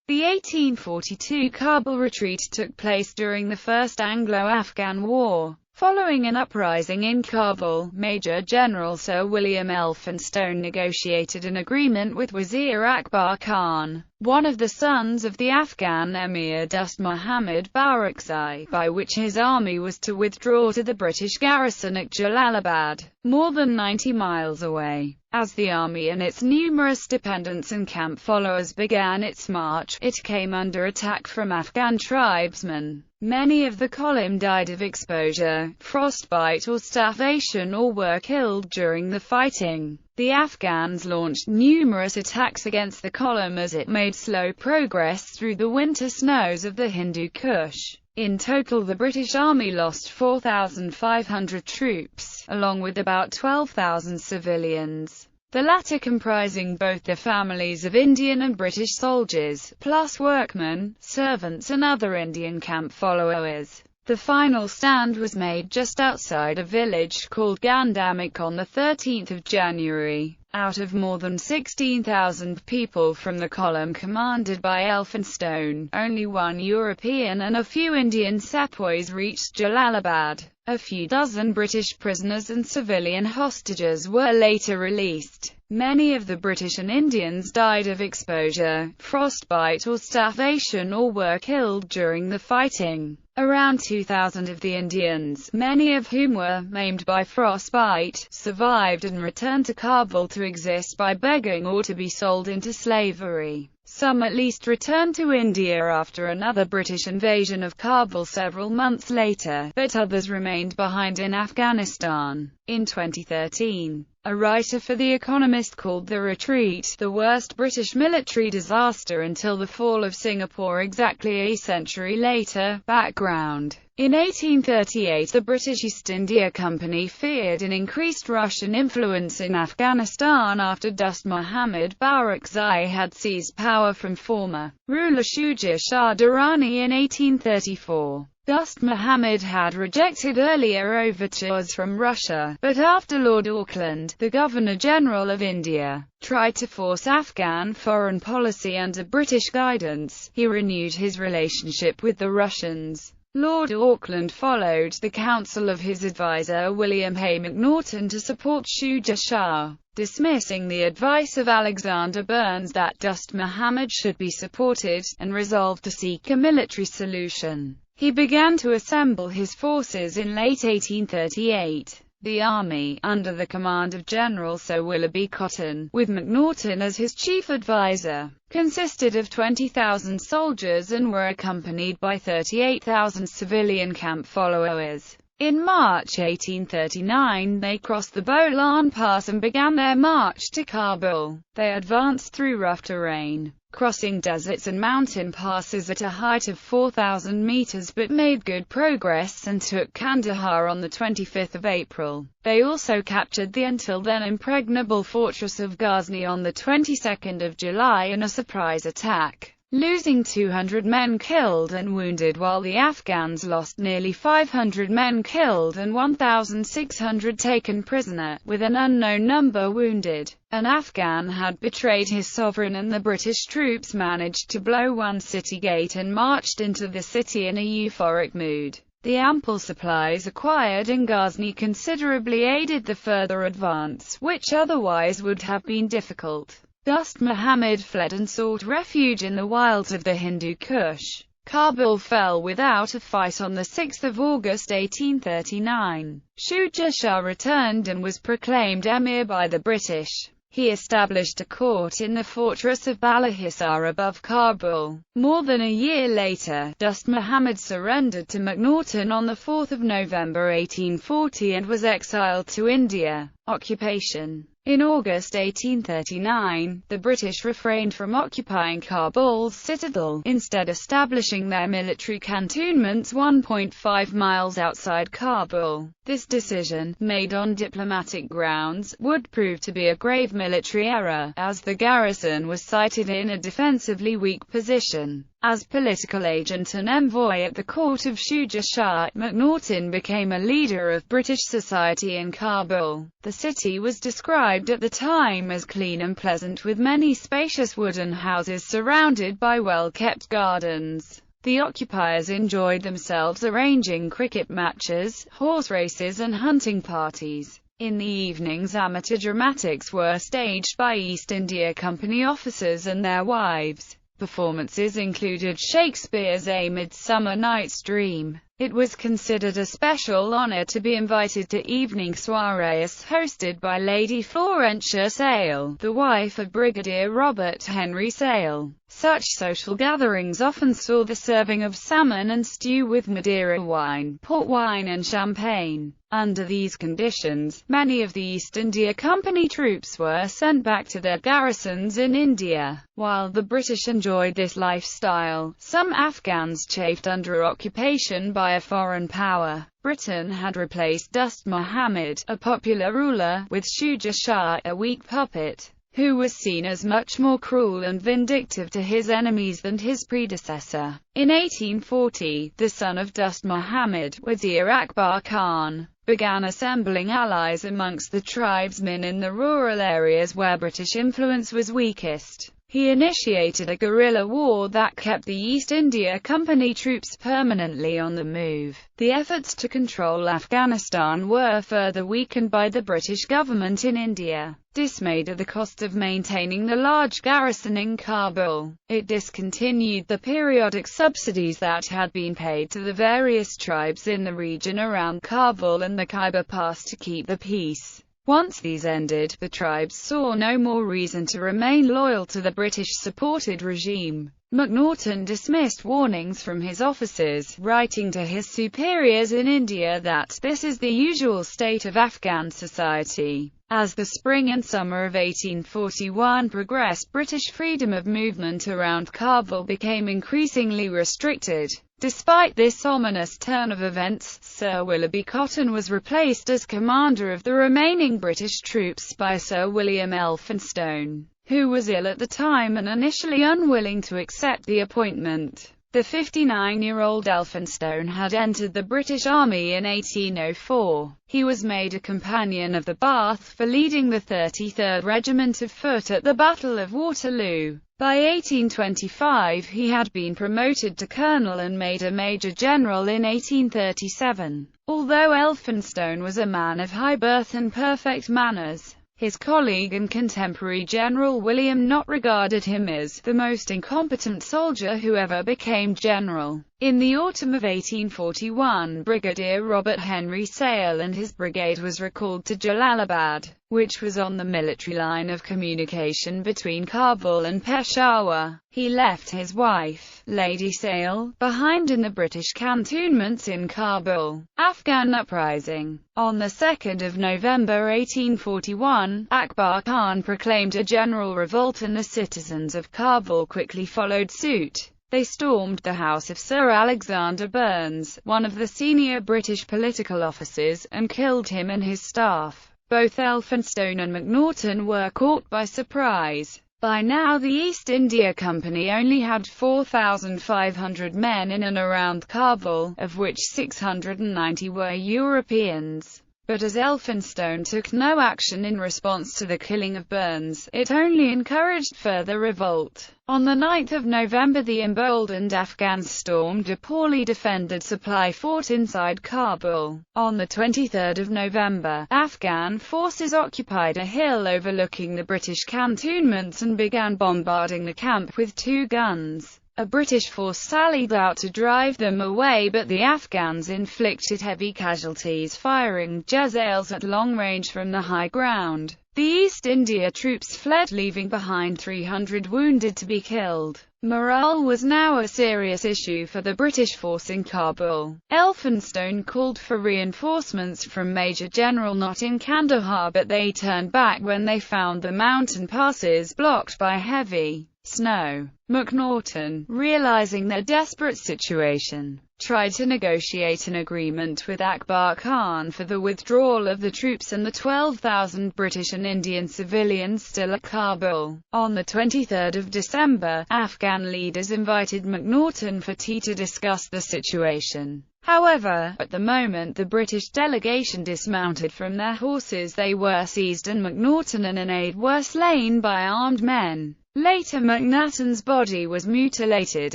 The 1842 Kabul Retreat took place during the First Anglo-Afghan War. Following an uprising in Kabul, Major General Sir William Elphinstone negotiated an agreement with Wazir Akbar Khan, one of the sons of the Afghan Emir Dost Muhammad Barakzai, by which his army was to withdraw to the British garrison at Jalalabad, more than 90 miles away. As the army and its numerous dependents and camp followers began its march, it came under attack from Afghan tribesmen. Many of the column died of exposure, frostbite or starvation, or were killed during the fighting. The Afghans launched numerous attacks against the column as it made slow progress through the winter snows of the Hindu Kush. In total, the British Army lost 4,500 troops, along with about 12,000 civilians, the latter comprising both the families of Indian and British soldiers, plus workmen, servants and other Indian camp followers. The final stand was made just outside a village called Gandamik on the 13th of January. Out of more than 16,000 people from the column commanded by Elphinstone, only one European and a few Indian sepoys reached Jalalabad. A few dozen British prisoners and civilian hostages were later released. Many of the British and Indians died of exposure, frostbite or starvation, or were killed during the fighting. Around 2,000 of the Indians, many of whom were maimed by frostbite, survived and returned to Kabul to exist by begging or to be sold into slavery. Some at least returned to India after another British invasion of Kabul several months later, but others remained behind in Afghanistan. In 2013, a writer for The Economist called the retreat the worst British military disaster until the fall of Singapore exactly a century later. Background: in 1838, the British East India Company feared an increased Russian influence in Afghanistan after Dost Muhammad Barakzai had seized power from former ruler Shuja Shah Durrani in 1834. Dost Muhammad had rejected earlier overtures from Russia, but after Lord Auckland, the Governor-General of India, tried to force Afghan foreign policy under British guidance, he renewed his relationship with the Russians. Lord Auckland followed the counsel of his advisor William Hay Macnaghten to support Shuja Shah, dismissing the advice of Alexander Burnes that Dost Muhammad should be supported, and resolved to seek a military solution. He began to assemble his forces in late 1838. The army, under the command of General Sir Willoughby Cotton, with Macnaghten as his chief advisor, consisted of 20,000 soldiers and were accompanied by 38,000 civilian camp followers. In March 1839, they crossed the Bolan Pass and began their march to Kabul. They advanced through rough terrain, crossing deserts and mountain passes at a height of 4,000 meters, but made good progress and took Kandahar on the 25th of April. They also captured the until then impregnable fortress of Ghazni on the 22nd of July in a surprise attack, losing 200 men killed and wounded, while the Afghans lost nearly 500 men killed and 1,600 taken prisoner, with an unknown number wounded. An Afghan had betrayed his sovereign, and the British troops managed to blow one city gate and marched into the city in a euphoric mood. The ample supplies acquired in Ghazni considerably aided the further advance, which otherwise would have been difficult. Dost Muhammad fled and sought refuge in the wilds of the Hindu Kush. Kabul fell without a fight on 6 August 1839. Shuja Shah returned and was proclaimed emir by the British. He established a court in the fortress of Balahisar above Kabul. More than a year later, Dost Muhammad surrendered to Macnaghten on 4 November 1840 and was exiled to India. Occupation. In August 1839, the British refrained from occupying Kabul's citadel, instead establishing their military cantonments 1.5 miles outside Kabul. This decision, made on diplomatic grounds, would prove to be a grave military error, as the garrison was cited in a defensively weak position. As political agent and envoy at the court of Shuja Shah, MacNaughton became a leader of British society in Kabul. The city was described at the time as clean and pleasant, with many spacious wooden houses surrounded by well-kept gardens. The occupiers enjoyed themselves arranging cricket matches, horse races and hunting parties. In the evenings, amateur dramatics were staged by East India Company officers and their wives. Performances included Shakespeare's A Midsummer Night's Dream. It was considered a special honour to be invited to evening soirees hosted by Lady Florentia Sale, the wife of Brigadier Robert Henry Sale. Such social gatherings often saw the serving of salmon and stew with Madeira wine, port wine and champagne. Under these conditions, many of the East India Company troops were sent back to their garrisons in India. While the British enjoyed this lifestyle, some Afghans chafed under occupation by a foreign power. Britain had replaced Dost Muhammad, a popular ruler, with Shuja Shah, a weak puppet, who was seen as much more cruel and vindictive to his enemies than his predecessor. In 1840, the son of Dost Muhammad, Wazir Akbar Khan, began assembling allies amongst the tribesmen in the rural areas where British influence was weakest. He initiated a guerrilla war that kept the East India Company troops permanently on the move. The efforts to control Afghanistan were further weakened by the British government in India. Dismayed at the cost of maintaining the large garrison in Kabul, it discontinued the periodic subsidies that had been paid to the various tribes in the region around Kabul and the Khyber Pass to keep the peace. Once these ended, the tribes saw no more reason to remain loyal to the British-supported regime. MacNaughton dismissed warnings from his officers, writing to his superiors in India that this is the usual state of Afghan society. As the spring and summer of 1841 progressed, British freedom of movement around Kabul became increasingly restricted. Despite this ominous turn of events, Sir Willoughby Cotton was replaced as commander of the remaining British troops by Sir William Elphinstone, who was ill at the time and initially unwilling to accept the appointment. The 59-year-old Elphinstone had entered the British Army in 1804. He was made a Companion of the Bath for leading the 33rd Regiment of Foot at the Battle of Waterloo. By 1825 he had been promoted to colonel and made a major general in 1837. Although Elphinstone was a man of high birth and perfect manners, his colleague and contemporary General William Knott regarded him as the most incompetent soldier who ever became general. In the autumn of 1841, Brigadier Robert Henry Sale and his brigade was recalled to Jalalabad, which was on the military line of communication between Kabul and Peshawar. He left his wife, Lady Sale, behind in the British cantonments in Kabul. Afghan uprising. On the 2nd of November 1841, Akbar Khan proclaimed a general revolt and the citizens of Kabul quickly followed suit. They stormed the house of Sir Alexander Burnes, one of the senior British political officers, and killed him and his staff. Both Elphinstone and MacNaughton were caught by surprise. By now the East India Company only had 4,500 men in and around Kabul, of which 690 were Europeans. But as Elphinstone took no action in response to the killing of Burnes, it only encouraged further revolt. On the 9th of November the emboldened Afghans stormed a poorly defended supply fort inside Kabul. On the 23rd of November, Afghan forces occupied a hill overlooking the British cantonments and began bombarding the camp with 2 guns. A British force sallied out to drive them away, but the Afghans inflicted heavy casualties firing jezails at long range from the high ground. The East India troops fled, leaving behind 300 wounded to be killed. Morale was now a serious issue for the British force in Kabul. Elphinstone called for reinforcements from Major General Knott in Kandahar, but they turned back when they found the mountain passes blocked by heavy snow. MacNaughton, realizing their desperate situation, tried to negotiate an agreement with Akbar Khan for the withdrawal of the troops and the 12,000 British and Indian civilians still at Kabul. On the 23rd of December, Afghan leaders invited MacNaughton for tea to discuss the situation. However, at the moment the British delegation dismounted from their horses, they were seized and MacNaughton and an aide were slain by armed men. Later MacNaughton's body was mutilated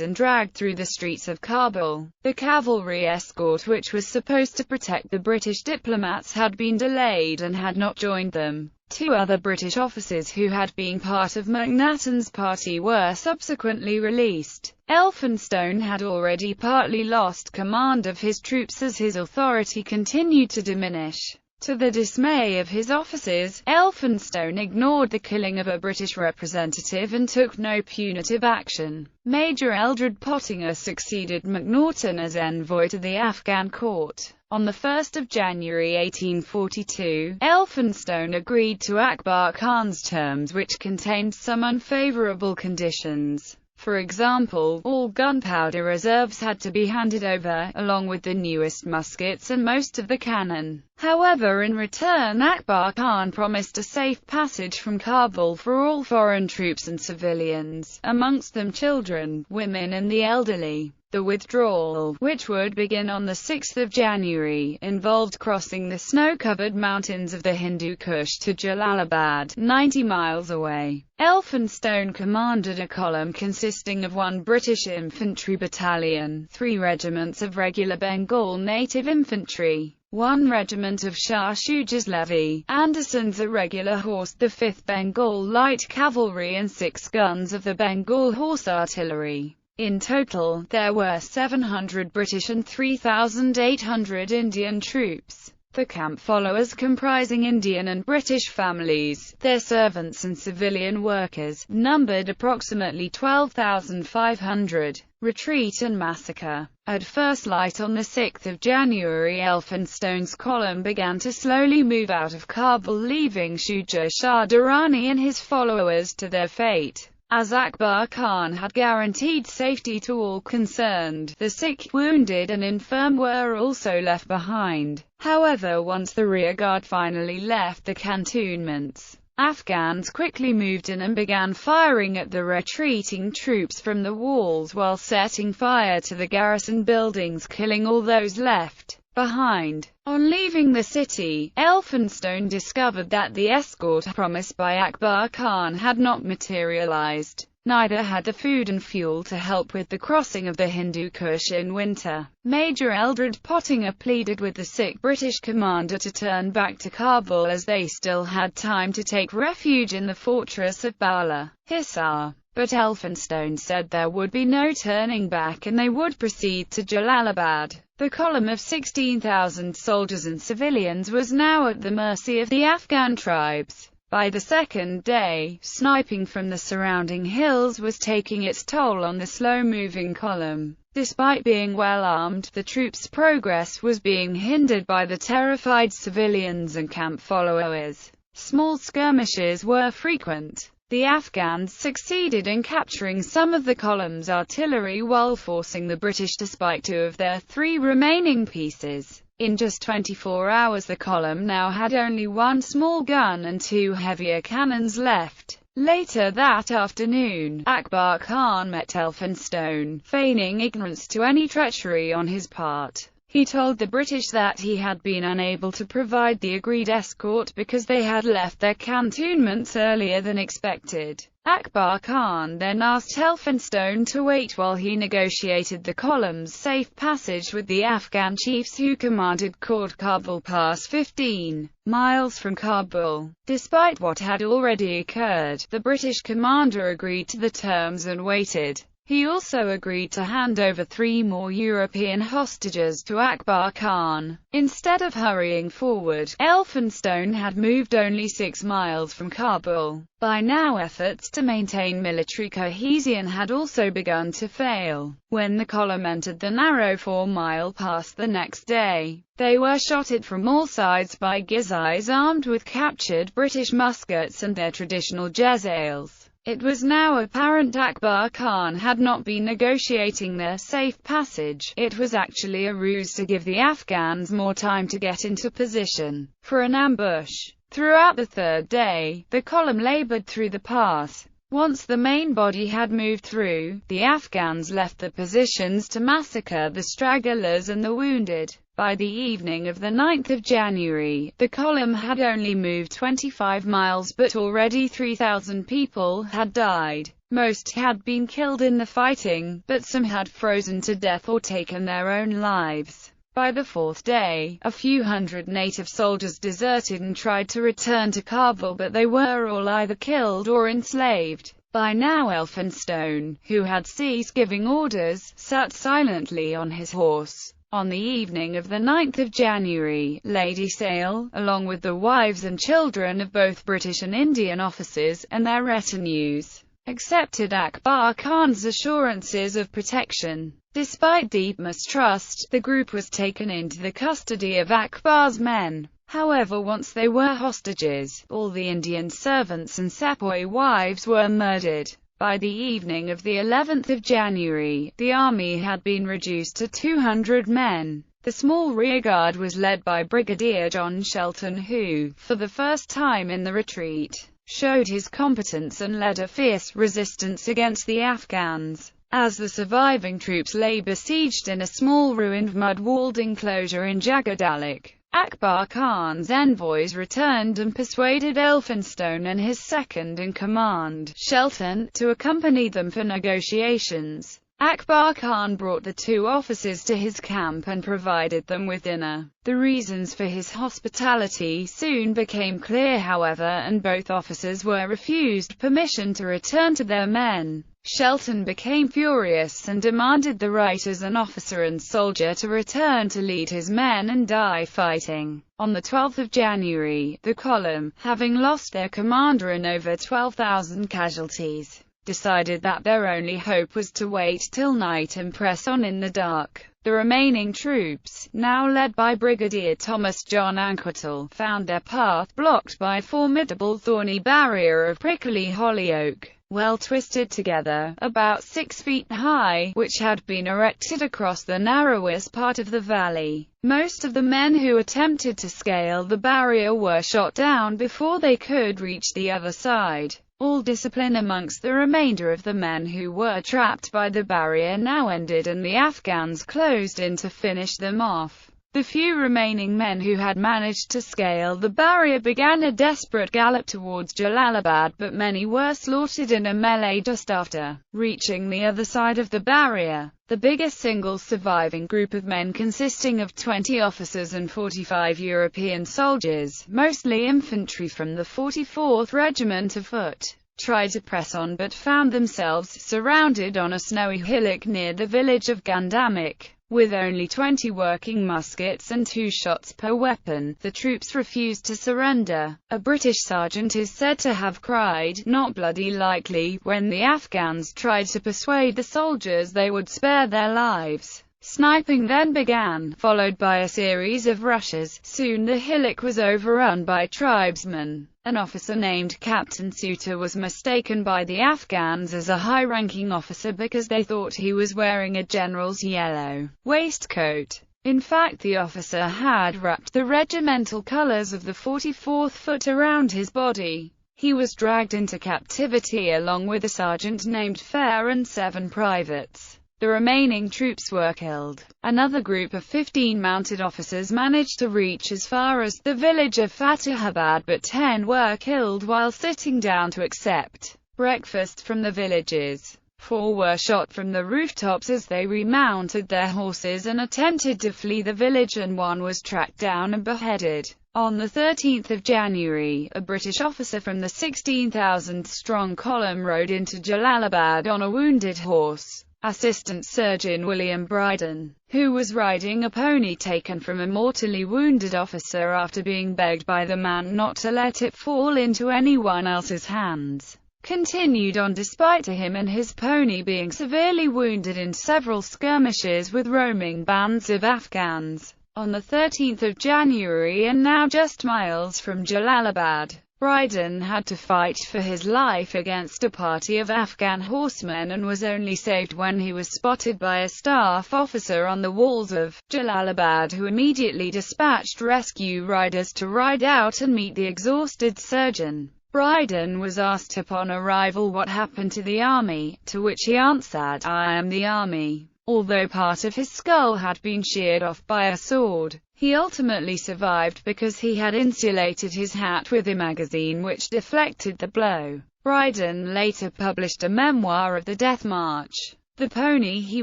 and dragged through the streets of Kabul. The cavalry escort which was supposed to protect the British diplomats had been delayed and had not joined them. Two other British officers who had been part of MacNaughton's party were subsequently released. Elphinstone had already partly lost command of his troops as his authority continued to diminish. To the dismay of his officers, Elphinstone ignored the killing of a British representative and took no punitive action. Major Eldred Pottinger succeeded MacNaughton as envoy to the Afghan court. On 1 January 1842, Elphinstone agreed to Akbar Khan's terms which contained some unfavourable conditions. For example, all gunpowder reserves had to be handed over, along with the newest muskets and most of the cannon. However, in return Akbar Khan promised a safe passage from Kabul for all foreign troops and civilians, amongst them children, women and the elderly. The withdrawal, which would begin on 6 January, involved crossing the snow-covered mountains of the Hindu Kush to Jalalabad, 90 miles away. Elphinstone commanded a column consisting of 1 British infantry battalion, 3 regiments of regular Bengal native infantry, 1 regiment of Shah Shuja's levy, Anderson's irregular horse, the 5th Bengal Light Cavalry and 6 guns of the Bengal Horse Artillery. In total, there were 700 British and 3,800 Indian troops. The camp followers, comprising Indian and British families, their servants and civilian workers, numbered approximately 12,500. Retreat and Massacre. At first light on 6 January, Elphinstone's column began to slowly move out of Kabul, leaving Shuja Shah Durrani and his followers to their fate. As Akbar Khan had guaranteed safety to all concerned, the sick, wounded and infirm were also left behind. However, once the rearguard finally left the cantonments, Afghans quickly moved in and began firing at the retreating troops from the walls while setting fire to the garrison buildings, killing all those left behind. On leaving the city, Elphinstone discovered that the escort promised by Akbar Khan had not materialized. Neither had the food and fuel to help with the crossing of the Hindu Kush in winter. Major Eldred Pottinger pleaded with the sick British commander to turn back to Kabul as they still had time to take refuge in the fortress of Bala Hisar. But Elphinstone said there would be no turning back and they would proceed to Jalalabad. The column of 16,000 soldiers and civilians was now at the mercy of the Afghan tribes. By the second day, sniping from the surrounding hills was taking its toll on the slow-moving column. Despite being well armed, the troops' progress was being hindered by the terrified civilians and camp followers. Small skirmishes were frequent. The Afghans succeeded in capturing some of the column's artillery while forcing the British to spike 2 of their 3 remaining pieces. In just 24 hours the column now had only 1 small gun and 2 heavier cannons left. Later that afternoon, Akbar Khan met Elphinstone, feigning ignorance to any treachery on his part. He told the British that he had been unable to provide the agreed escort because they had left their cantonments earlier than expected. Akbar Khan then asked Elphinstone to wait while he negotiated the column's safe passage with the Afghan chiefs who commanded Court Kabul Pass, 15 miles from Kabul. Despite what had already occurred, the British commander agreed to the terms and waited. He also agreed to hand over 3 more European hostages to Akbar Khan. Instead of hurrying forward, Elphinstone had moved only 6 miles from Kabul. By now efforts to maintain military cohesion had also begun to fail. When the column entered the narrow 4-mile pass the next day, they were shot at from all sides by Ghizis armed with captured British muskets and their traditional jezails. It was now apparent Akbar Khan had not been negotiating their safe passage. It was actually a ruse to give the Afghans more time to get into position for an ambush. Throughout the third day, the column labored through the pass. Once the main body had moved through, the Afghans left the positions to massacre the stragglers and the wounded. By the evening of the 9th of January, the column had only moved 25 miles, but already 3,000 people had died. Most had been killed in the fighting, but some had frozen to death or taken their own lives. By the fourth day, a few hundred native soldiers deserted and tried to return to Kabul, but they were all either killed or enslaved. By now Elphinstone, who had ceased giving orders, sat silently on his horse. On the evening of the 9th of January, Lady Sale, along with the wives and children of both British and Indian officers, and their retinues, accepted Akbar Khan's assurances of protection. Despite deep mistrust, the group was taken into the custody of Akbar's men. However, once they were hostages, all the Indian servants and sepoy wives were murdered. By the evening of the 11th of January, the army had been reduced to 200 men. The small rearguard was led by Brigadier John Shelton, who, for the first time in the retreat, showed his competence and led a fierce resistance against the Afghans. As the surviving troops lay besieged in a small ruined mud-walled enclosure in Jagadalik, Akbar Khan's envoys returned and persuaded Elphinstone and his second-in-command, Shelton, to accompany them for negotiations. Akbar Khan brought the two officers to his camp and provided them with dinner. The reasons for his hospitality soon became clear, however, and both officers were refused permission to return to their men. Shelton became furious and demanded the right as an officer and soldier to return to lead his men and die fighting. On the 12th of January, the column, having lost their commander and over 12,000 casualties, decided that their only hope was to wait till night and press on in the dark. The remaining troops, now led by Brigadier Thomas John Anquetil, found their path blocked by a formidable thorny barrier of prickly holly-oak, well twisted together, about 6 feet high, which had been erected across the narrowest part of the valley. Most of the men who attempted to scale the barrier were shot down before they could reach the other side. All discipline amongst the remainder of the men who were trapped by the barrier now ended, and the Afghans closed in to finish them off. The few remaining men who had managed to scale the barrier began a desperate gallop towards Jalalabad, but many were slaughtered in a melee just after reaching the other side of the barrier. The biggest single surviving group of men, consisting of 20 officers and 45 European soldiers, mostly infantry from the 44th Regiment of Foot, tried to press on but found themselves surrounded on a snowy hillock near the village of Gandamik. With only 20 working muskets and 2 shots per weapon, the troops refused to surrender. A British sergeant is said to have cried, "Not bloody likely," when the Afghans tried to persuade the soldiers they would spare their lives. Sniping then began, followed by a series of rushes. Soon the hillock was overrun by tribesmen. An officer named Captain Suter was mistaken by the Afghans as a high-ranking officer because they thought he was wearing a general's yellow waistcoat. In fact, the officer had wrapped the regimental colors of the 44th Foot around his body. He was dragged into captivity along with a sergeant named Fair and 7 privates. The remaining troops were killed. Another group of 15 mounted officers managed to reach as far as the village of Fatihabad, but 10 were killed while sitting down to accept breakfast from the villagers. 4 were shot from the rooftops as they remounted their horses and attempted to flee the village, and 1 was tracked down and beheaded. On the 13th of January, a British officer from the 16,000-strong column rode into Jalalabad on a wounded horse. Assistant Surgeon William Bryden, who was riding a pony taken from a mortally wounded officer after being begged by the man not to let it fall into anyone else's hands, continued on despite him and his pony being severely wounded in several skirmishes with roaming bands of Afghans. On the 13th of January, and now just miles from Jalalabad, Brydon had to fight for his life against a party of Afghan horsemen and was only saved when he was spotted by a staff officer on the walls of Jalalabad, who immediately dispatched rescue riders to ride out and meet the exhausted surgeon. Brydon was asked upon arrival what happened to the army, to which he answered, "I am the army." Although part of his skull had been sheared off by a sword, he ultimately survived because he had insulated his hat with a magazine which deflected the blow. Brydon later published a memoir of the death march. The pony he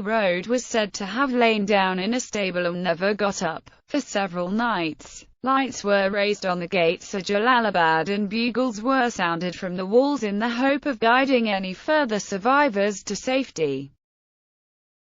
rode was said to have lain down in a stable and never got up for several nights. Lights were raised on the gates of Jalalabad and bugles were sounded from the walls in the hope of guiding any further survivors to safety.